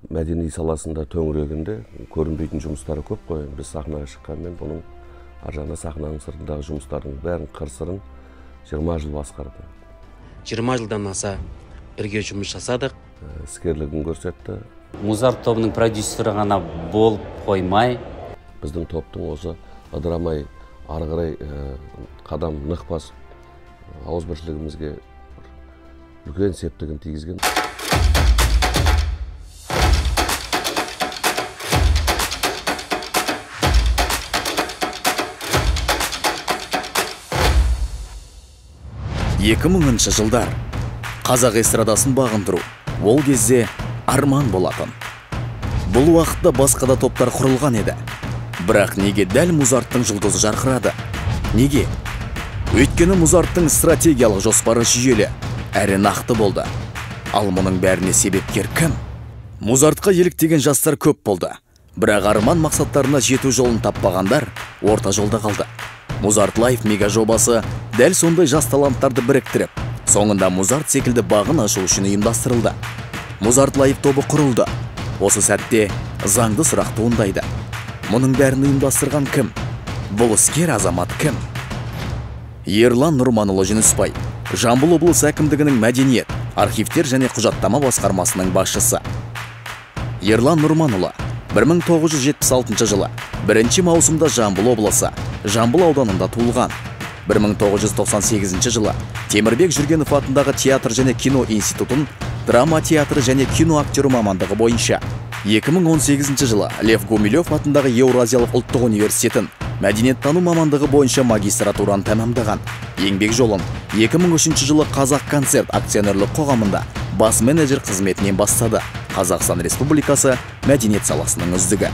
мәдени саласында төңірегінде көрінбейтін жұмыстары көп қой. Біз сахнаға шыққанмен бұның аржағында сахнаның сыртындағы жұмыстардың бәрін қыр-сырын 20 жыл басқарды. 20 жылдан аса бірге жұмыс жасадық. Іскерлігін көрсетті. Музарт тобының продюсері ғана болып қоймай, біздің топтың осы ыдырамай ары қарай қадам нық басып, ауызбіршілігімізге үлкен септігін тигізген. Жылдар қазақ эстрадасын бағындыру ол кезде арман болатын. Бұл уақытта басқа да топтар құрылған еді. Бірақ неге дәл Музарттың жұлдызы жарқырады? Неге? Өйткені Музарттың стратегиялық жоспары жүйелі, әрі нақты болды. Ал мұның бәріне себепкер кім? Музартқа еліктеген жастар көп болды. Бірақ арман мақсаттарына жету жолын таппағандар орта жолда қалды. Музарт Лайф мега жобасы дәл сондай жас таланттарды біріктіріп, соңында Музарт секілді бағын ашу үшін ұйымдастырылды. Музарт Лайф тобы құрылды. Осы сәтте заңды сұрақ туындайды. Мұның бәрін ұйымдастырған кім? Бұл іскер азамат кім? Ерлан Нұрманұлы Жүнісбай, Жамбыл облысы әкімдігінің мәдениет, архивтер және құжаттама басқармасының басшысы. Ерлан Нұрманұлы 1976 жылы 1 маусымда Жамбыл облысы, Жамбыл ауданында туылған. 1998 жылы Темірбек Жүргенов атындағы театр және кино институтын драма театры және кино актері мамандығы бойынша. 2018 жылы Лев Гумилев атындағы Еуразиялық ұлттық университетін мәдениеттану мамандығы бойынша магистратураны тәмамдаған. Еңбек жолын 2003 жылы Қазақ концерт акционерлік қоғамында бас менеджер қызметінен бастады. Қазақстан Республикасы мәдениет саласының үздігі.